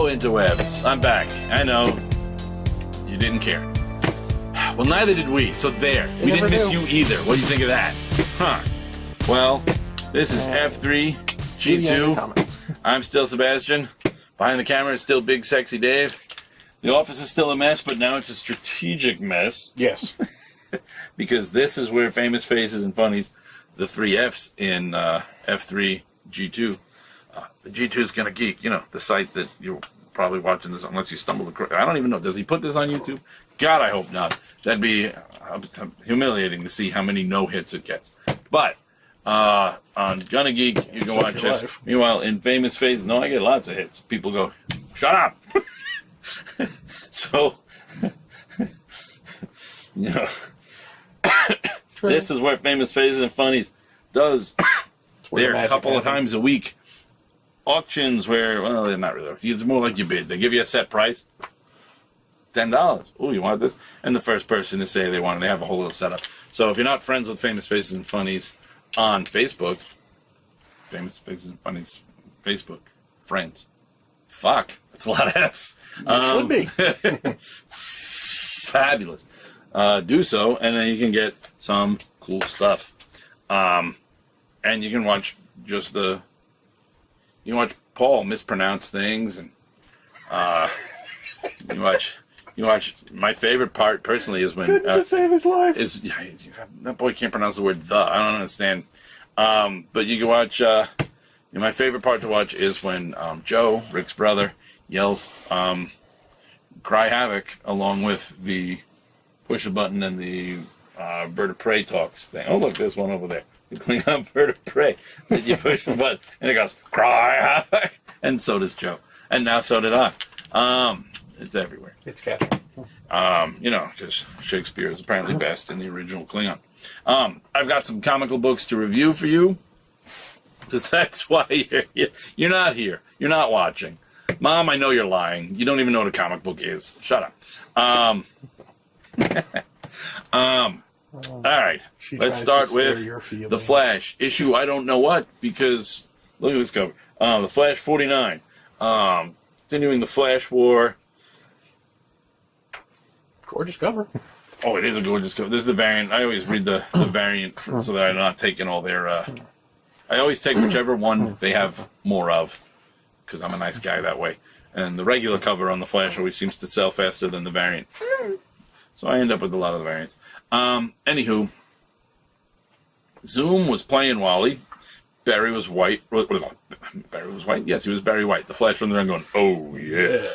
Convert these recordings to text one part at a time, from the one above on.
Hello, interwebs. I'm back. I know. You didn't care. Well, neither did we, so there. We didn't miss you either. What do you think of that? Huh. Well, this is F3G2. I'm still Sebastian. Behind the camera is still Big Sexy Dave. The office is still a mess, but now it's a strategic mess. Yes. Because this is where Famous Faces and Funnies, the three Fs in F3G2. The G2 is Gonna Geek, you know, the site that you're probably watching this unless you stumble across. I don't even know. Does he put this on YouTube? God, I hope not. That'd be humiliating to see how many no-hits it gets. But on Gonna Geek, you can watch this. Meanwhile, in Famous Faces, no, I get lots of hits. People go, shut up! So, you know, this is where Famous Faces and Funnies does there a couple of times a week. Auctions where, well, they're not really. It's more like you bid. They give you a set price, $10. Oh, you want this? And the first person to say they want it, they have a whole little setup. So if you're not friends with Famous Faces and Funnies on Facebook, Famous Faces and Funnies Facebook friends, fuck, that's a lot of F's. Should be fabulous. Do so, and then you can get some cool stuff. And you can watch just the. You watch Paul mispronounce things, and you watch. My favorite part personally is when to save his life. That boy can't pronounce the word "the." I don't understand. But you can watch. My favorite part to watch is when Joe, Rick's brother, yells "Cry Havoc" along with the push a button and the bird of prey talks thing. Oh, look, there's one over there. You clean up bird of prey. Then you push the button, and it goes, "Cry Havoc." And so does Joe. And now so did I. It's everywhere. It's catchy. You know, because Shakespeare is apparently best in the original Klingon. I've got some comical books to review for you. Because that's why you're not here. You're not watching. Mom, I know you're lying. You don't even know what a comic book is. Shut up. All right, let's start with The Flash, issue I don't know what, because look at this cover. The Flash 49. Continuing the Flash War. Gorgeous cover. Oh, it is a gorgeous cover. This is the variant. I always read the variant so that I'm not taking all their... I always take whichever one they have more of, because I'm a nice guy that way. And the regular cover on the Flash always seems to sell faster than the variant. So I end up with a lot of the variants. Anywho, Zoom was playing Wally. Barry was white. Barry was white? Yes, he was Barry White. The Flash from the ring going, oh, yeah.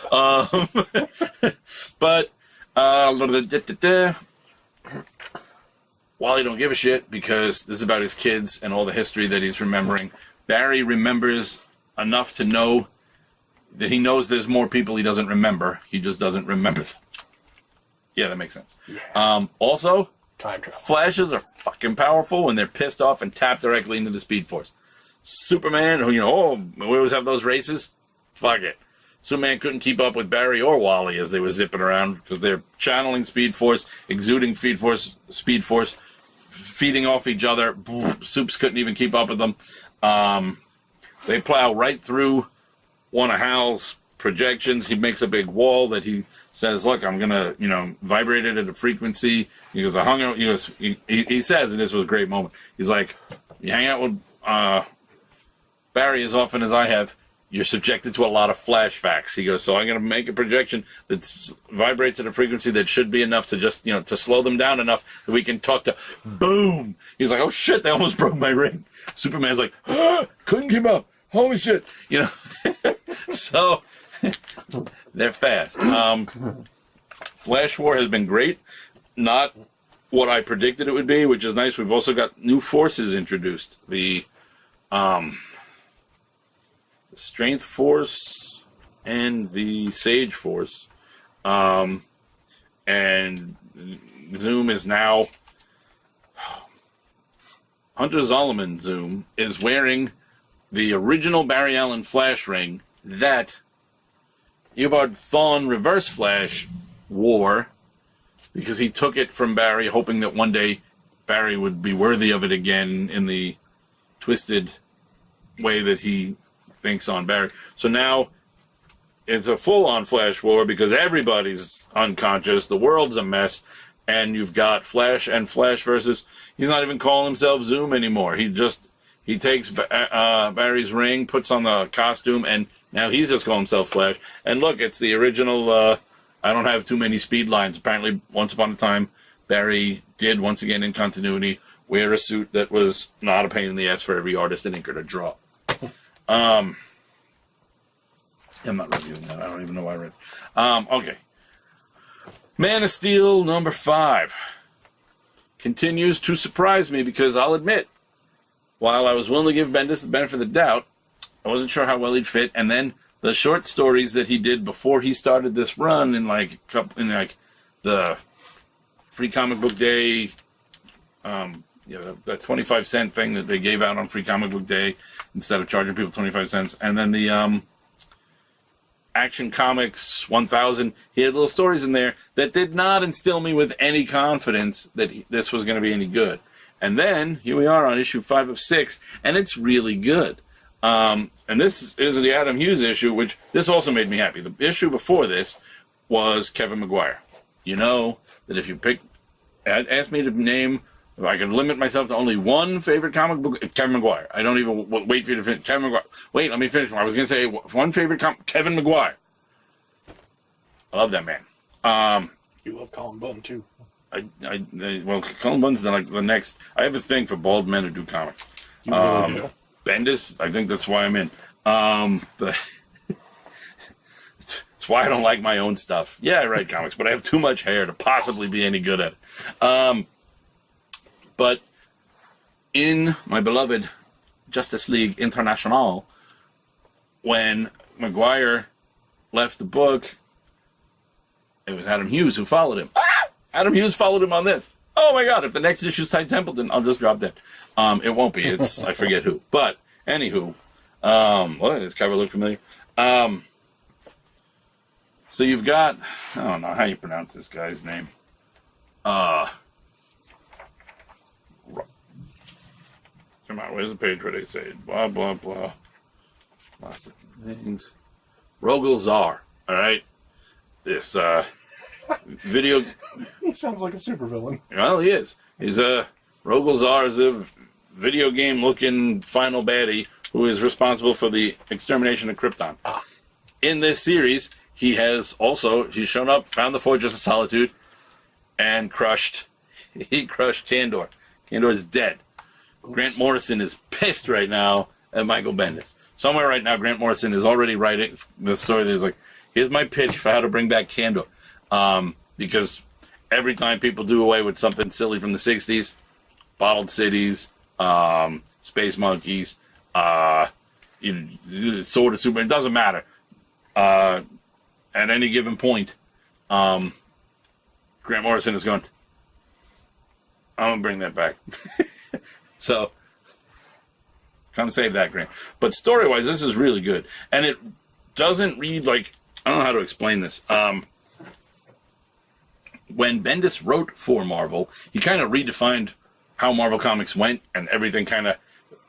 But, Wally don't give a shit because this is about his kids and all the history that he's remembering. Barry remembers enough to know that he knows there's more people he doesn't remember. He just doesn't remember them. Yeah, that makes sense. Yeah. Also, time travel. Flashes are fucking powerful when they're pissed off and tap directly into the Speed Force. Superman, we always have those races. Fuck it. Superman couldn't keep up with Barry or Wally as they were zipping around because they're channeling Speed Force, exuding Speed Force, feeding off each other. Supes couldn't even keep up with them. They plow right through one of Hal's projections. He makes a big wall that he says, look, I'm going to, vibrate it at a frequency. He goes, he says, and this was a great moment. He's like, you hang out with Barry as often as I have, you're subjected to a lot of flashbacks. He goes, so I'm going to make a projection that vibrates at a frequency that should be enough to just, to slow them down enough that we can talk to, boom. He's like, oh shit, they almost broke my ring. Superman's like, couldn't keep up. Holy shit. So they're fast. Flash War has been great. Not what I predicted it would be, which is nice. We've also got new forces introduced. The Strength Force and the Sage Force. And Zoom is now... Hunter Zolomon Zoom is wearing the original Barry Allen Flash ring that Eobard Thawne Reverse Flash wore because he took it from Barry, hoping that one day Barry would be worthy of it again in the twisted way that he thinks on Barry. So now it's a full-on Flash war because everybody's unconscious, the world's a mess, and you've got Flash and Flash versus. He's not even calling himself Zoom anymore. He takes Barry's ring, puts on the costume, and now he's just calling himself Flash. And look, it's the original. I don't have too many speed lines. Apparently, once upon a time, Barry did once again in continuity wear a suit that was not a pain in the ass for every artist and inker to draw. I'm not reviewing that. I don't even know why I read. Okay. Man of Steel number 5 continues to surprise me because I'll admit, while I was willing to give Bendis the benefit of the doubt, I wasn't sure how well he'd fit. And then the short stories that he did before he started this run in the Free Comic Book Day, that 25-cent thing that they gave out on Free Comic Book Day instead of charging people 25 cents, and then the Action Comics 1000. He had little stories in there that did not instill me with any confidence that this was going to be any good. And then, here we are on issue 5 of 6, and it's really good. And this is the Adam Hughes issue, which this also made me happy. The issue before this was Kevin Maguire. You know that if you asked me to name, if I could limit myself to only one favorite comic book, Kevin Maguire. I don't even wait for you to finish. Kevin Maguire. Wait, let me finish. I was going to say one favorite Kevin Maguire. I love that man. You love Colin Bunn, too. Well, Colin Bunn's the next. I have a thing for bald men who do comics. You really do. Bendis, I think that's why I'm in. But it's why I don't like my own stuff. Yeah, I write comics, but I have too much hair to possibly be any good at it. But in my beloved Justice League International, when Maguire left the book, it was Adam Hughes who followed him. Adam Hughes followed him on this. Oh my God, if the next issue is Ty Templeton, I'll just drop that. It won't be. It's I forget who. But, anywho, this cover look familiar. So you've got, I don't know how you pronounce this guy's name. Come on, where's the page where they say it? Blah, blah, blah. Lots of things. Rogel Zar, all right? This video... He sounds like a supervillain. Well, he is. He's Rogel Zar is a video game-looking final baddie who is responsible for the extermination of Krypton. In this series, he's shown up, found the Fortress of Solitude, and he crushed Kandor. Kandor is dead. Oops. Grant Morrison is pissed right now at Michael Bendis. Somewhere right now, Grant Morrison is already writing the story that is like, here's my pitch for how to bring back Kandor. Because every time people do away with something silly from the 60s, Bottled Cities, Space Monkeys, Sword of Superman, it doesn't matter. At any given point, Grant Morrison is going, I'm going to bring that back. So, come save that, Grant. But story-wise, this is really good. And it doesn't read like, I don't know how to explain this. When Bendis wrote for Marvel, he kind of redefined how Marvel Comics went, and everything kind of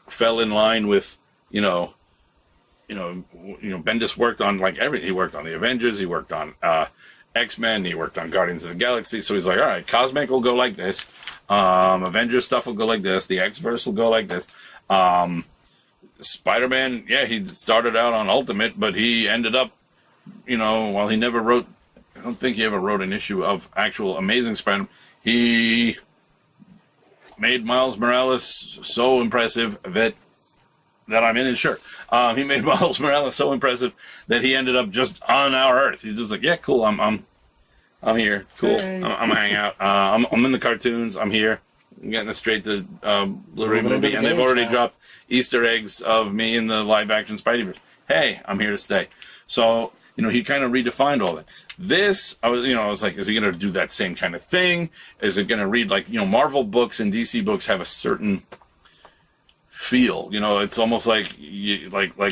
fell in line with, Bendis worked on like everything. He worked on the Avengers, he worked on X-Men, he worked on Guardians of the Galaxy. So he's like, all right, Cosmic will go like this, Avengers stuff will go like this, the X-Verse will go like this. Spider-Man, yeah, he started out on Ultimate, but he ended up, while he never wrote, I don't think he ever wrote an issue of actual Amazing Spider-Man. He made Miles Morales so impressive that I'm in his shirt. He made Miles Morales so impressive that he ended up just on our Earth. He's just like, yeah, cool. I'm here. Cool. Hey. I'm hanging out. I'm in the cartoons. I'm here. I'm getting it straight to Blu-ray movie, and they've already dropped Easter eggs of me in the live-action Spideyverse. Hey, I'm here to stay. So he kind of redefined all that. This, I was like, is he going to do that same kind of thing? Is it going to read like, Marvel books and DC books have a certain feel. It's almost like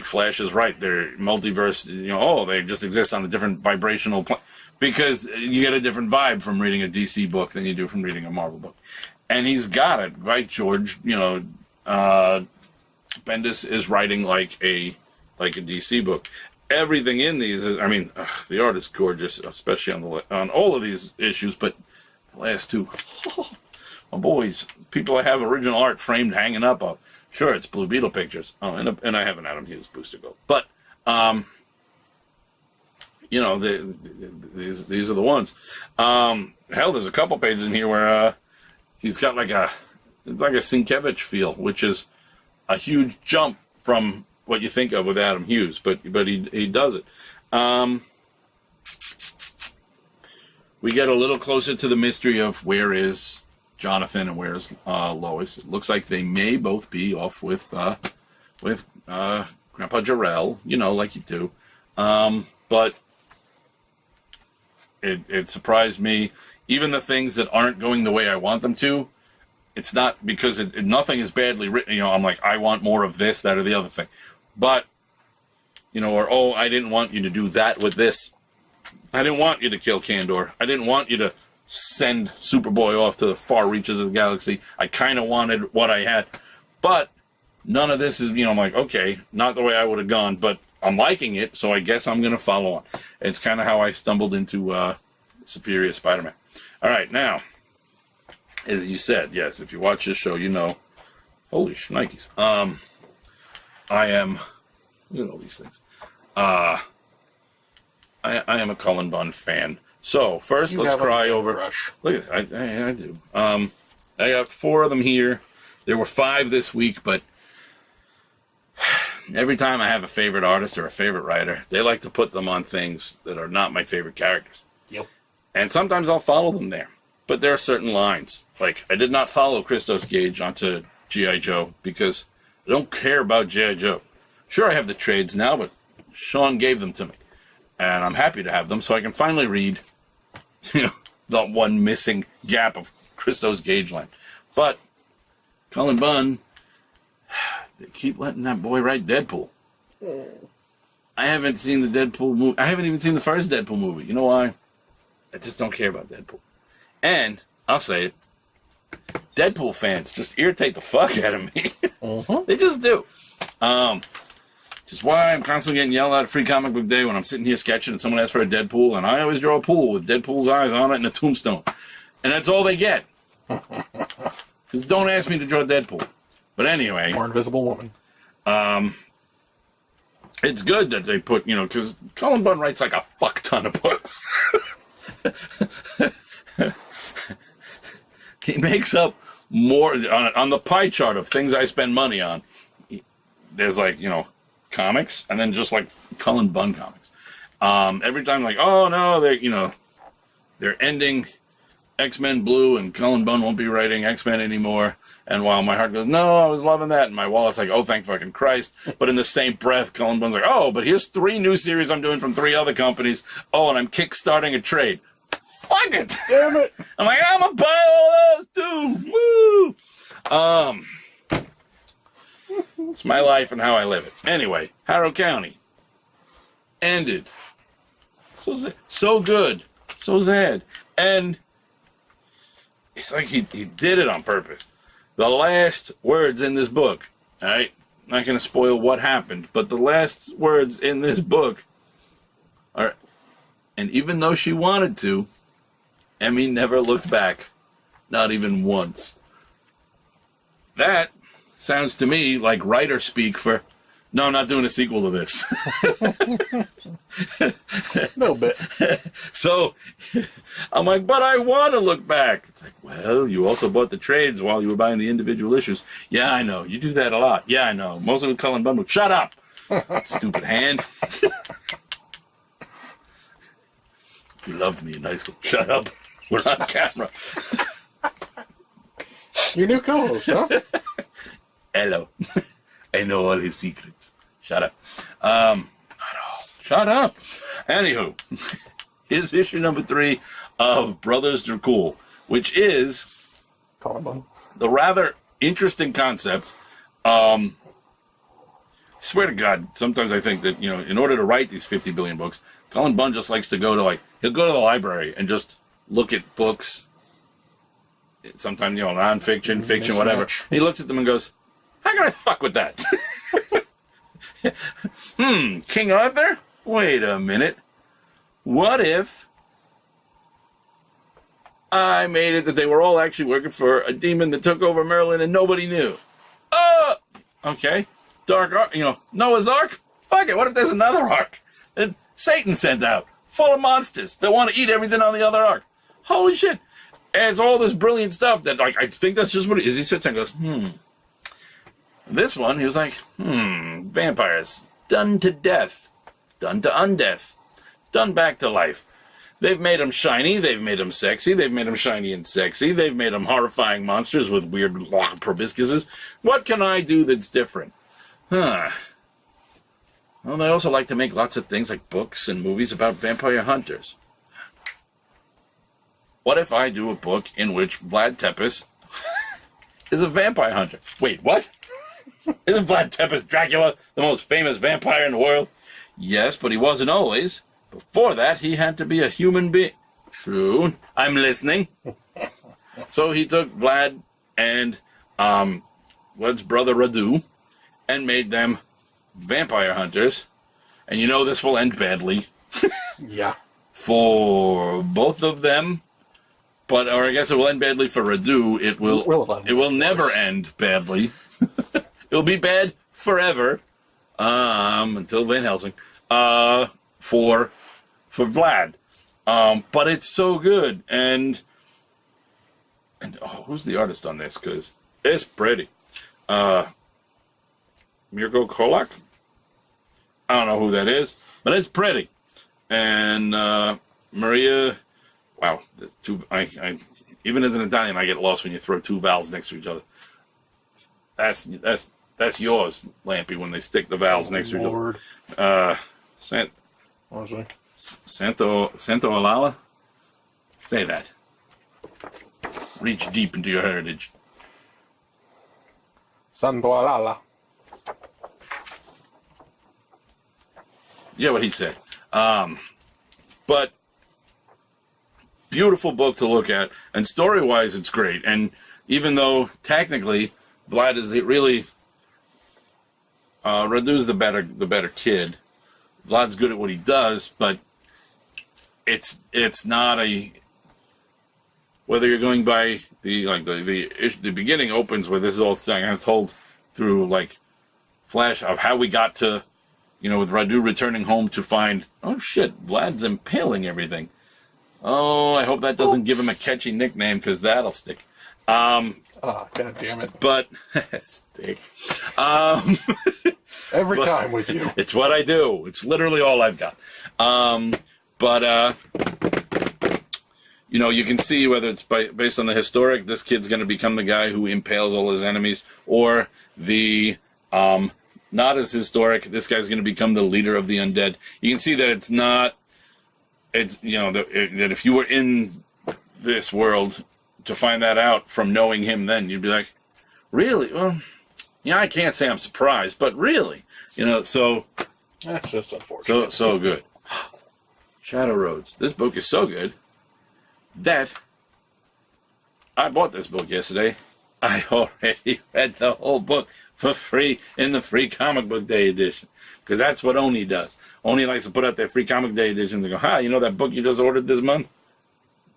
Flash is right. They're multiverse. They just exist on a different vibrational plane because you get a different vibe from reading a DC book than you do from reading a Marvel book. And he's got it right, George. Bendis is writing like a DC book. everything in these is, I mean, the art is gorgeous, especially on all of these issues, but the last two, my boys, people I have original art framed hanging up of. Sure, it's Blue Beetle pictures. Oh, and I have an Adam Hughes booster gold. But, you know, these are the ones. Hell, there's a couple pages in here where he's got like it's like a Sienkiewicz feel, which is a huge jump from what you think of with Adam Hughes, but he does it. We get a little closer to the mystery of where is Jonathan and where is Lois. It looks like they may both be off with Grandpa Jarrell, you know, like you do. But it surprised me. Even the things that aren't going the way I want them to, it's not because nothing is badly written. You know, I'm like, I want more of this, that, or the other thing. But, you know, or, oh, I didn't want you to do that with this. I didn't want you to kill Kandor. I didn't want you to send Superboy off to the far reaches of the galaxy. I kind of wanted what I had. But none of this is, you know, I'm like, okay, not the way I would have gone, but I'm liking it, so I guess I'm going to follow on. It's kind of how I stumbled into Superior Spider-Man. All right, now, as you said, yes, if you watch this show, you know, holy shnikes. I am, look at all these things. I am a Cullen Bunn fan. So, first, let's cry over. Rush. Look at this. I do. I got 4 of them here. There were 5 this week, but every time I have a favorite artist or a favorite writer, they like to put them on things that are not my favorite characters. Yep. And sometimes I'll follow them there. But there are certain lines. Like, I did not follow Christos Gage onto G.I. Joe because I don't care about G.I. Joe. Sure, I have the trades now, but Sean gave them to me. And I'm happy to have them so I can finally read, you know, the one missing gap of Christos Gage line. But Cullen Bunn, they keep letting that boy write Deadpool. I haven't seen the Deadpool movie. I haven't even seen the first Deadpool movie. You know why? I just don't care about Deadpool. And, I'll say it, Deadpool fans just irritate the fuck out of me. They just do. Which is why I'm constantly getting yelled at at Free Comic Book Day when I'm sitting here sketching and someone asks for a Deadpool, and I always draw a pool with Deadpool's eyes on it and a tombstone. And that's all they get. Because don't ask me to draw Deadpool. But anyway. More Invisible Woman. It's good that they put, you know, because Cullen Bunn writes like a fuck ton of books. He makes up more on the pie chart of things I spend money on. There's like, you know, comics and then just like Cullen Bunn comics. Every time like, oh no, they're ending X-Men Blue and Cullen Bunn won't be writing X-Men anymore. And while my heart goes, no, I was loving that, and my wallet's like, oh, thank fucking Christ. But in the same breath, Cullen Bunn's like, oh, but here's 3 new series I'm doing from 3 other companies. Oh, and I'm kickstarting a trade. Fuck it. Damn it. I'm like, I'm gonna buy all those too. Woo. It's my life and how I live it. Anyway, Harrow County ended. So good. So sad. And it's like he did it on purpose. The last words in this book, all right? Not going to spoil what happened, but the last words in this book are, and even though she wanted to, Emmy never looked back. Not even once. That sounds to me like writer speak for, no, I'm not doing a sequel to this. No bit. So, I'm like, but I want to look back. It's like, well, you also bought the trades while you were buying the individual issues. Yeah, I know. You do that a lot. Yeah, I know. Mostly with Cullen Bunn. Shut up! Stupid hand. You loved me in high school. Shut up. We're on camera. Your new co-host, huh? Hello. I know all his secrets. Shut up. Not all. Shut up. Anywho, here's issue number 3 of Brothers Dracul, which is Cullen Bunn. the rather interesting concept. I swear to God, sometimes I think that, you know, in order to write these 50 billion books, Cullen Bunn just likes to go to, he'll go to the library and just look at books, sometimes, you know, nonfiction, fiction, Mismatch. whatever. He looks at them and goes, how can I fuck with that? King Arthur? wait a minute. What if I made it that they were all actually working for a demon that took over Merlin and nobody knew? Okay. Dark Ark, Noah's Ark? Fuck it, what if there's another Ark that Satan sent out, full of monsters that want to eat everything on the other Ark? Holy shit. And it's all this brilliant stuff that, like, I think that's just what it is. He sits there and goes, This one, he was like, vampires, done to death, done to undeath, done back to life. They've made them shiny, they've made them sexy, they've made them shiny and sexy, they've made them horrifying monsters with weird proboscises. What can I do that's different? Well, they also like to make lots of things like books and movies about vampire hunters. What if I do a book in which Vlad Tepes is a vampire hunter? Wait, what? Isn't Vlad Tepes Dracula the most famous vampire in the world? Yes, but he wasn't always. Before that, he had to be a human being. True. I'm listening. So he took Vlad and Vlad's brother Radu and made them vampire hunters. And you know this will end badly. Yeah. For both of them. Or I guess it will end badly for Radu. It will never end badly. It'll be bad forever. Until Van Helsing. For Vlad. But it's so good. And who's the artist on this? Because it's pretty. Mirko Kolak? I don't know who that is, but it's pretty. And Maria, wow, I even as an Italian, I get lost when you throw two vowels next to each other. That's yours, Lampy, when they stick the vowels next to each other. Santo Alala? Say that. Reach deep into your heritage. Santo Alala. Yeah, what he said. But beautiful book to look at, and story-wise, it's great. And even though technically Vlad is really Radu's the better kid. Vlad's good at what he does, but it's not a. Whether you're going by the beginning opens where this is all told through like flash of how we got to, with Radu returning home to find, oh shit, Vlad's impaling everything. Oh, I hope that doesn't give him a catchy nickname because that'll stick. God damn it! But stick. Every time with you. It's what I do. It's literally all I've got. You can see whether it's based on the historic, this kid's going to become the guy who impales all his enemies, or the not as historic, this guy's going to become the leader of the undead. You can see that it's not. It's that if you were in this world to find that out from knowing him, then you'd be like, really? Well, I can't say I'm surprised, but really, so that's just unfortunate. So good. Shadow Roads. This book is so good that I bought this book yesterday. I already read the whole book for free in the free comic book day edition. Because that's what Oni does. Oni likes to put out their free comic day edition. They go, that book you just ordered this month?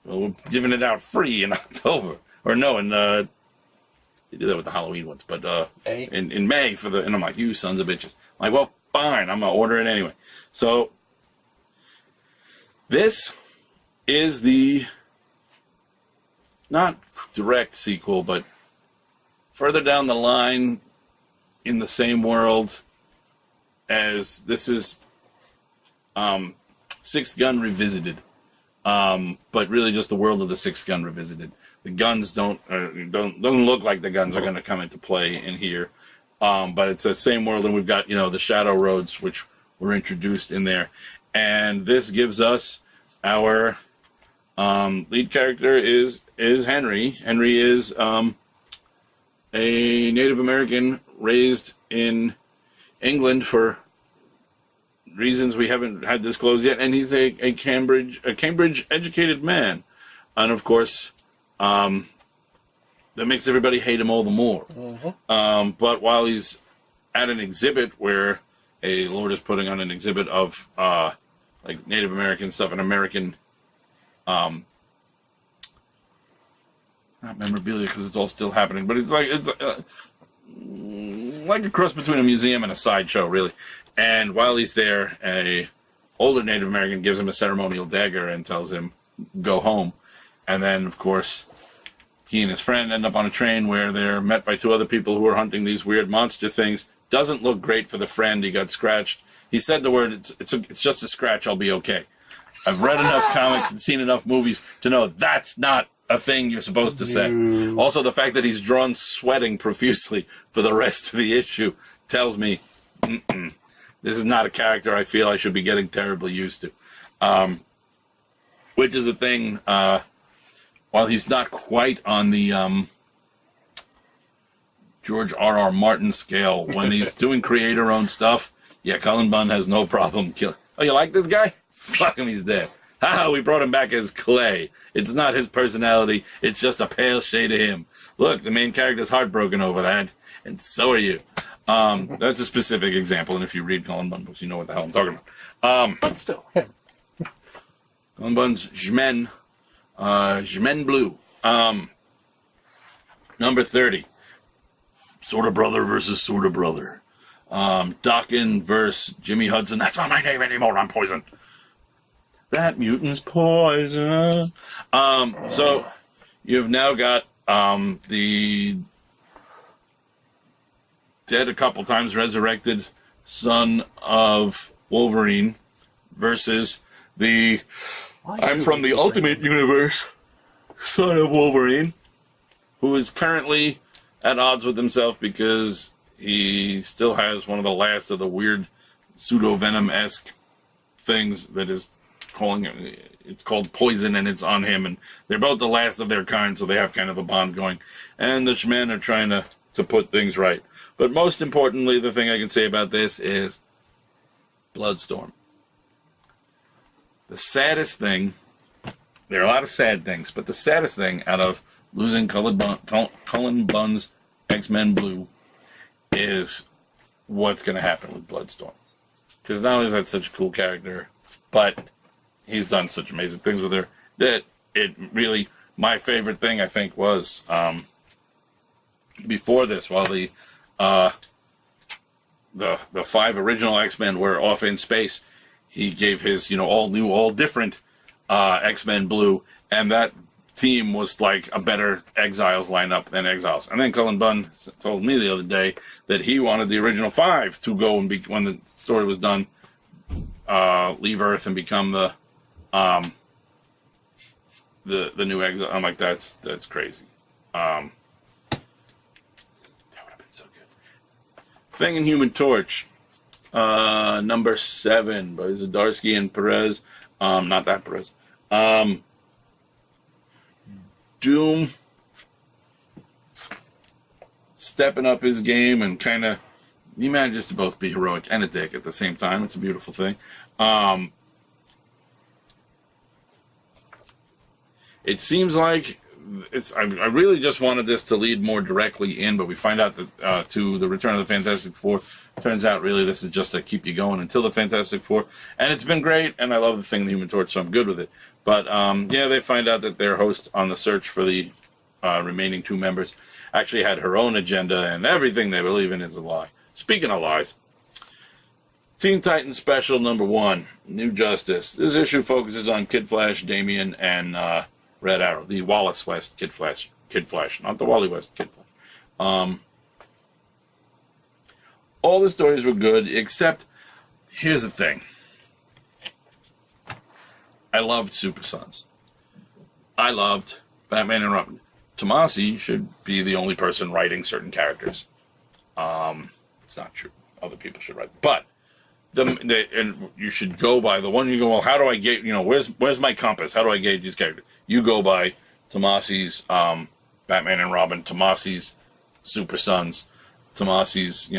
Well, we're giving it out free in October. Or no, they do that with the Halloween ones. But in May and I'm like, you sons of bitches. I'm like, well, fine. I'm going to order it anyway. So, this is the not direct sequel, but further down the line in the same world as this is Sixth Gun Revisited, but really just the world of the Sixth Gun Revisited. The guns don't look like the guns are going to come into play in here, but it's the same world, and we've got the Shadow Roads, which were introduced in there, and this gives us our lead character is Henry. Henry is a Native American raised in England for reasons we haven't had disclosed yet, and he's a Cambridge educated man, and of course, that makes everybody hate him all the more. Mm-hmm. But while he's at an exhibit where a lord is putting on an exhibit of like Native American stuff, and American, not memorabilia because it's all still happening, but it's like a cross between a museum and a sideshow, really. And while he's there, a older Native American gives him a ceremonial dagger and tells him, "Go home." And then, of course, he and his friend end up on a train where they're met by two other people who are hunting these weird monster things. Doesn't look great for the friend. He got scratched. He said the word, it's just a scratch, I'll be okay. I've read enough comics and seen enough movies to know that's not a thing you're supposed to say. Also, the fact that he's drawn sweating profusely for the rest of the issue tells me, this is not a character I feel I should be getting terribly used to. Which is a thing, while he's not quite on the George R.R. Martin scale, when he's doing creator-owned stuff, yeah, Cullen Bunn has no problem killing. Oh, you like this guy? Fuck him, he's dead. Haha, we brought him back as Clay. It's not his personality, it's just a pale shade of him. Look, the main character's heartbroken over that, and so are you. That's a specific example, and if you read Cullen Bunn books, you know what the hell I'm talking about. But still, yeah. Cullen Bunn's Jmen Blue. Number 30. Sorta Brother versus Sorta Brother. Dawkins versus Jimmy Hudson. That's not my name anymore, I'm Poison. That mutant's Poison. So, you've now got the dead a couple times resurrected son of Wolverine versus the I'm from the Ultimate Universe son of Wolverine, who is currently at odds with himself because he still has one of the last of the weird pseudo-venom-esque things that is calling it. It's called Poison, and it's on him, and they're both the last of their kind, so they have kind of a bond going. And the Shmen are trying to put things right. But most importantly, the thing I can say about this is Bloodstorm. The saddest thing, there are a lot of sad things, but the saddest thing out of losing Cullen Bunn's X-Men Blue is what's going to happen with Bloodstorm. Because not only is that such a cool character, but he's done such amazing things with her that it really, my favorite thing I think was before this, while the 5 original X-Men were off in space, he gave his, all new, all different X-Men Blue, and that team was like a better Exiles lineup than Exiles. And then Cullen Bunn told me the other day that he wanted the original 5 to go and be, when the story was done, leave Earth and become the new Exile. I'm like, that's crazy. That would have been so good. Thing in Human Torch. Number 7 by Zdarsky and Perez. Not that Perez. Doom stepping up his game and kind of, he manages to both be heroic and a dick at the same time. It's a beautiful thing. It seems like I really just wanted this to lead more directly in, but we find out that to the Return of the Fantastic Four. Turns out really this is just to keep you going until the Fantastic Four. And it's been great, and I love the Thing, the Human Torch, so I'm good with it. But yeah, they find out that their host on the search for the remaining 2 members actually had her own agenda, and everything they believe in is a lie. Speaking of lies, Teen Titans Special number 1, New Justice. This issue focuses on Kid Flash, Damian, and Red Arrow, the Wallace West Kid Flash, not the Wally West Kid Flash. All the stories were good, except, here's the thing. I loved Super Sons. I loved Batman and Robin. Tomasi should be the only person writing certain characters. It's not true. Other people should write. But, and you should go by the one you go, well, how do I gauge, where's my compass? How do I gauge these characters? You go by Tomasi's Batman and Robin, Tomasi's Super Sons, Tomasi's,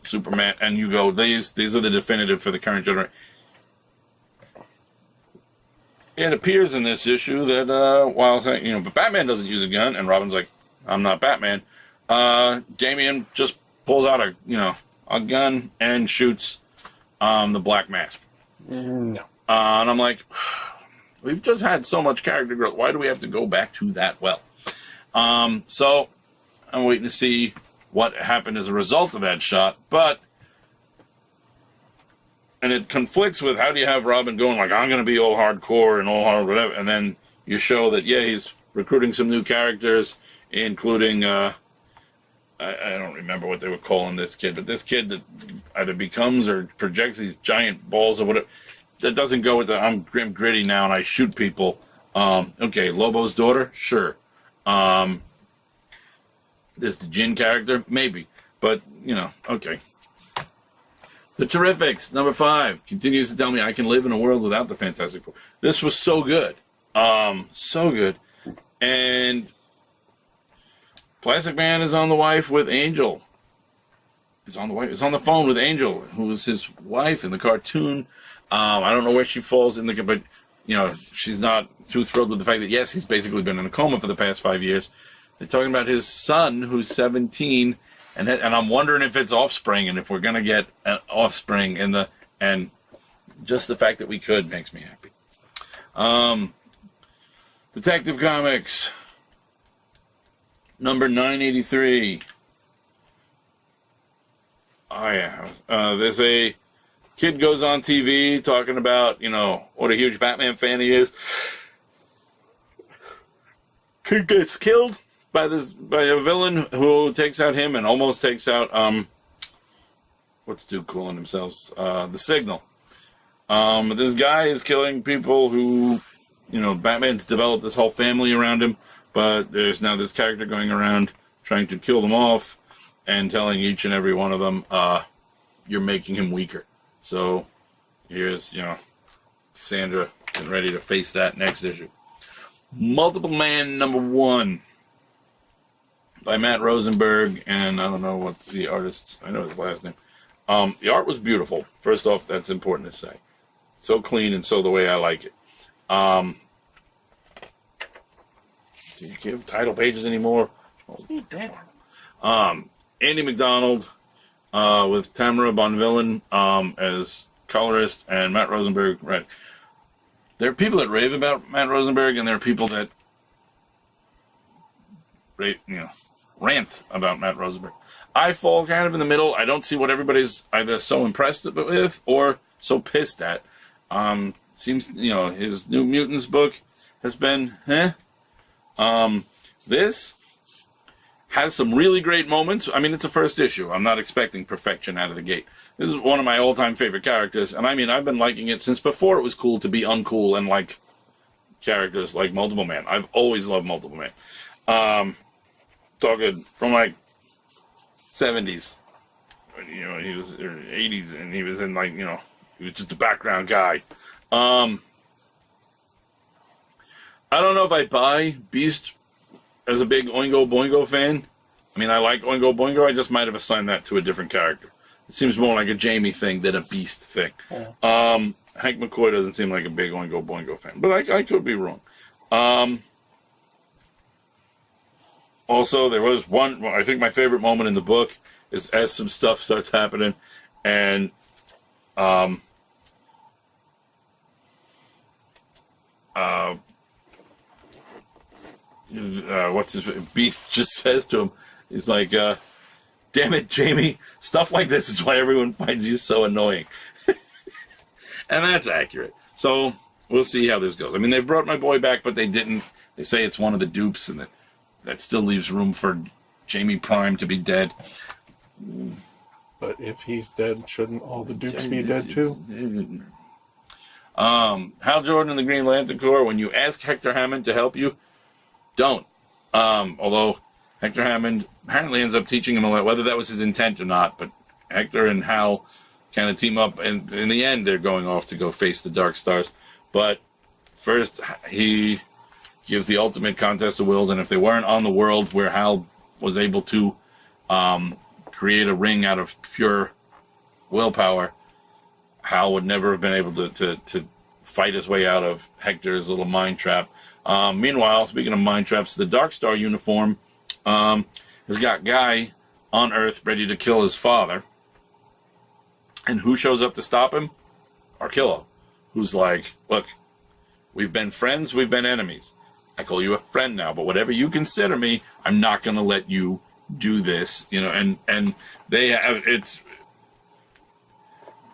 Superman, and you go, these are the definitive for the current generation. It appears in this issue that while saying, but Batman doesn't use a gun, and Robin's like, I'm not Batman. Damian just pulls out a gun and shoots the Black Mask. No. And I'm like, we've just had so much character growth. Why do we have to go back to that well? So I'm waiting to see what happened as a result of that shot. And it conflicts with how do you have Robin going like, I'm going to be all hardcore and all hard whatever. And then you show that, yeah, he's recruiting some new characters, including, I don't remember what they were calling this kid, but this kid that either becomes or projects these giant balls or whatever, that doesn't go with the I'm grim gritty now and I shoot people. Okay, Lobo's daughter? Sure. This the Jin character? Maybe. But, okay. The Terrifics, number 5, continues to tell me I can live in a world without the Fantastic Four. This was so good. So good. And Plastic Man is on the wife with Angel. He's on the phone with Angel, who is his wife in the cartoon. I don't know where she falls in but she's not too thrilled with the fact that yes, he's basically been in a coma for the past 5 years. They're talking about his son, who's 17, and I'm wondering if it's offspring, and if we're gonna get an offspring and just the fact that we could makes me happy. Detective Comics, number 983. Oh yeah, there's a kid goes on TV talking about what a huge Batman fan he is. Kid gets killed by a villain who takes out him and almost takes out what's Duke calling themselves? The Signal. This guy is killing people who Batman's developed this whole family around him, but there's now this character going around trying to kill them off and telling each and every one of them, you're making him weaker. So here's Cassandra getting ready to face that next issue. Multiple Man number 1 by Matt Rosenberg, and I don't know what the artist's, I know his last name. The art was beautiful. First off, that's important to say. So clean and so the way I like it. Do you give title pages anymore? Andy McDonald with Tamara Bonvillain as colorist and Matt Rosenberg. Right. There are people that rave about Matt Rosenberg, and there are people that rant about Matt Rosenberg. I fall kind of in the middle. I don't see what everybody's either so impressed with or so pissed at. Seems his New Mutants book has been this has some really great moments. I mean, it's a first issue. I'm not expecting perfection out of the gate. This is one of my all-time favorite characters, and I mean, I've been liking it since before it was cool to be uncool and like characters like Multiple Man. I've always loved Multiple Man. Talking from like 70s, he was or 80s, and he was in he was just a background guy. I don't know if I buy Beast as a big Oingo Boingo fan. I mean, I like Oingo Boingo. I just might have assigned that to a different character. It seems more like a Jamie thing than a Beast thing. Yeah. Hank McCoy doesn't seem like a big Oingo Boingo fan, but I could be wrong. Also, there was one, I think my favorite moment in the book is as some stuff starts happening, and what's his Beast just says to him, he's like, damn it, Jamie, stuff like this is why everyone finds you so annoying. And that's accurate. So we'll see how this goes. I mean, they brought my boy back, but they didn't. They say it's one of the dupes, and that still leaves room for Jamie Prime to be dead. But if he's dead, shouldn't all the dupes be dead too? Hal Jordan and the Green Lantern Corps, when you ask Hector Hammond to help you, don't. Although Hector Hammond apparently ends up teaching him a lot, whether that was his intent or not, but Hector and Hal kind of team up, and in the end, they're going off to go face the Dark Stars. But first, he gives the ultimate contest of wills, and if they weren't on the world where Hal was able to create a ring out of pure willpower, Hal would never have been able to fight his way out of Hector's little mind trap. Meanwhile, speaking of mind traps, the Dark Star uniform has got Guy on Earth ready to kill his father. And who shows up to stop him? Arkillo, who's like, look, we've been friends, we've been enemies. I call you a friend now, but whatever you consider me, I'm not going to let you do this, you know. And they have, it's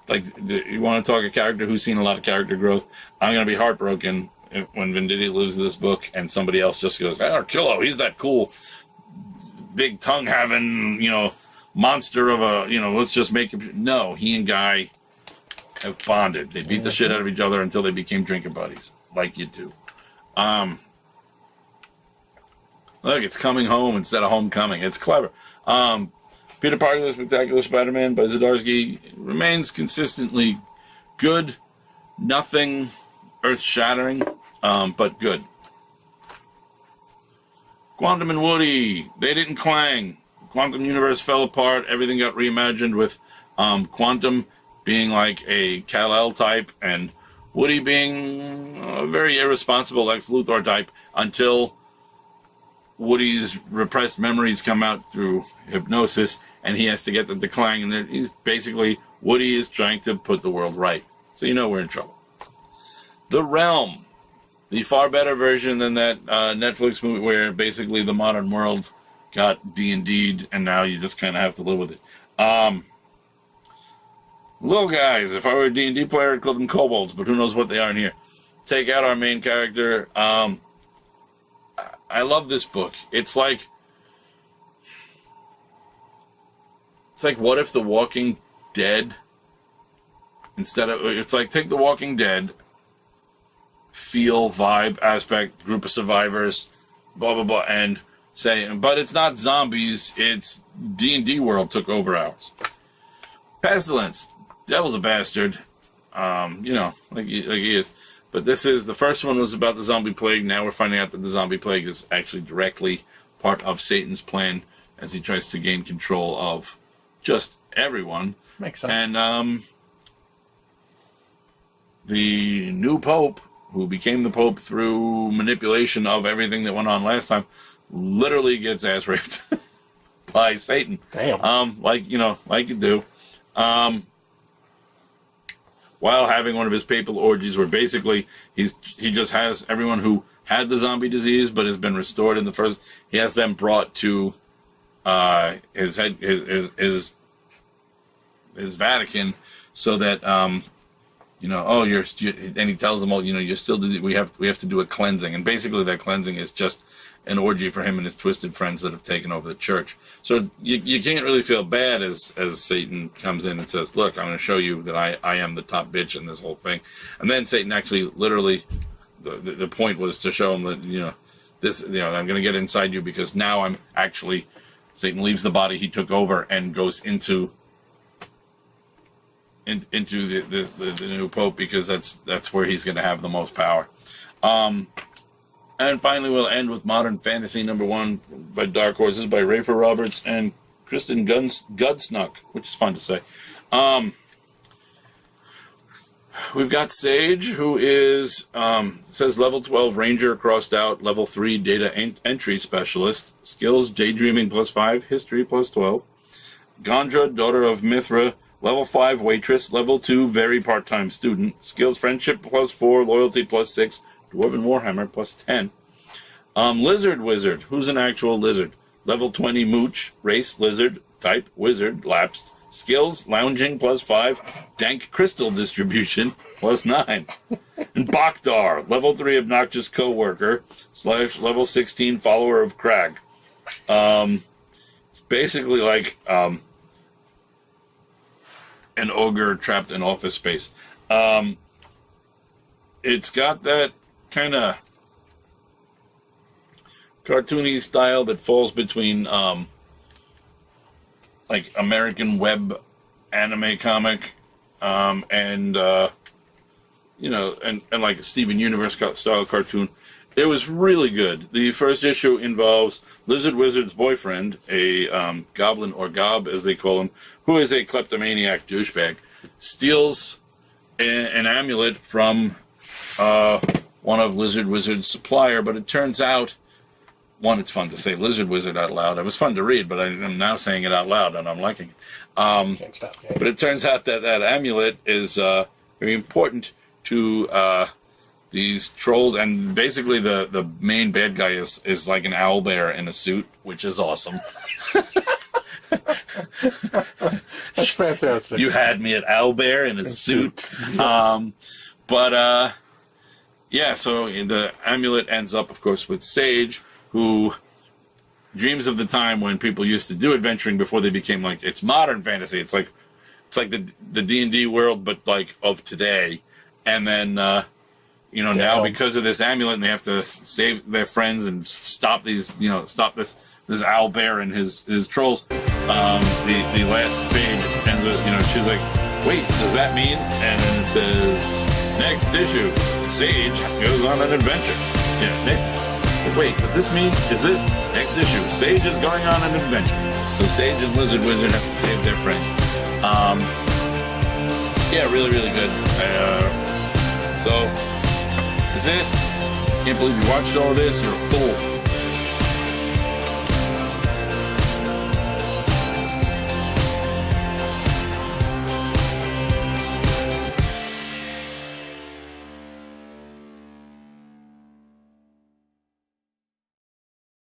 like, you want to talk a character who's seen a lot of character growth. I'm going to be heartbroken when Venditti lives this book and somebody else just goes, Arkillo, he's that cool big tongue having, you know, monster of a, you know, let's just make him. No, he and Guy have bonded. They beat the shit out of each other until they became drinking buddies, like you do. Look, it's Coming Home instead of Homecoming. It's clever. Peter Parker, the Spectacular Spider-Man by Zdarsky remains consistently good. Nothing earth-shattering, but good. Quantum and Woody, they didn't clang. Quantum universe fell apart. Everything got reimagined with Quantum being like a Kal-El type and Woody being a very irresponsible Lex Luthor type until Woody's repressed memories come out through hypnosis and he has to get them to clang. And he's basically, Woody is trying to put the world right. So you know we're in trouble. The Realm. The far better version than that Netflix movie where basically the modern world got D&D'd and now you just kind of have to live with it. Little guys, if I were a D&D player, I'd call them kobolds, but who knows what they are in here. Take out our main character. I love this book. It's like what if The Walking Dead, it's like take The Walking Dead, feel, vibe, aspect, group of survivors, blah, blah, blah, and say, but it's not zombies, it's D&D world took over ours. Pestilence. Devil's a bastard. You know, like he is. But this is, the first one was about the zombie plague. Now we're finding out that the zombie plague is actually directly part of Satan's plan as he tries to gain control of just everyone. Makes sense. And the new pope, who became the pope through manipulation of everything that went on last time, literally gets ass raped by Satan. Damn. Like you do. While having one of his papal orgies where basically he just has everyone who had the zombie disease but has been restored in the first, he has them brought to his Vatican so that and he tells them all, you're still diseased. We have to do a cleansing, and basically that cleansing is just an orgy for him and his twisted friends that have taken over the church. So you can't really feel bad as Satan comes in and says, look, I'm going to show you that I am the top bitch in this whole thing. And then Satan actually literally, the point was to show him that, I'm going to get inside you because now I'm actually, Satan leaves the body he took over and goes into the new pope because that's where he's going to have the most power. And finally, we'll end with Modern Fantasy #1 by Dark Horses by Rafer Roberts and Kristen Gudsnuck, which is fun to say. We've got Sage, who is, says level 12 Ranger crossed out, level 3 Data Entry Specialist, skills Daydreaming +5, History +12. Gondra, daughter of Mithra, level 5 Waitress, level 2 Very Part-Time Student, skills Friendship +4, Loyalty +6, Dwarven Warhammer +10. Lizard Wizard, who's an actual lizard. Level 20 Mooch, race Lizard, type Wizard, lapsed. Skills Lounging +5, Dank Crystal Distribution +9. And Bakdar, level 3 Obnoxious Coworker / level 16 Follower of Crag. It's basically like an ogre trapped in office space. It's got that kind of cartoony style that falls between like American web anime comic and like a Steven Universe style cartoon. It was really good. The first issue involves Lizard Wizard's boyfriend, a goblin or gob as they call him, who is a kleptomaniac douchebag, steals an amulet from one of Lizard Wizard's supplier, but it turns out one, it's fun to say Lizard Wizard out loud. It was fun to read, but I'm now saying it out loud, and I'm liking it. Can't stop. But it turns out that that amulet is very important to these trolls, and basically the main bad guy is like an owlbear in a suit, which is awesome. That's fantastic. You had me at owlbear in a suit. Yeah, so the amulet ends up, of course, with Sage, who dreams of the time when people used to do adventuring before they became like, it's modern fantasy. It's like the D&D world, but like of today. And then, now because of this amulet, and they have to save their friends and stop these, stop this owlbear and his trolls. The last page ends with, she's like, wait, does that mean? And then it says, next issue, Sage goes on an adventure. Yeah, next. But wait, does this mean, is this next issue? Sage is going on an adventure. So Sage and Lizard Wizard have to save their friends. Yeah, really, really good. So, that's it. Can't believe you watched all of this. You're a fool.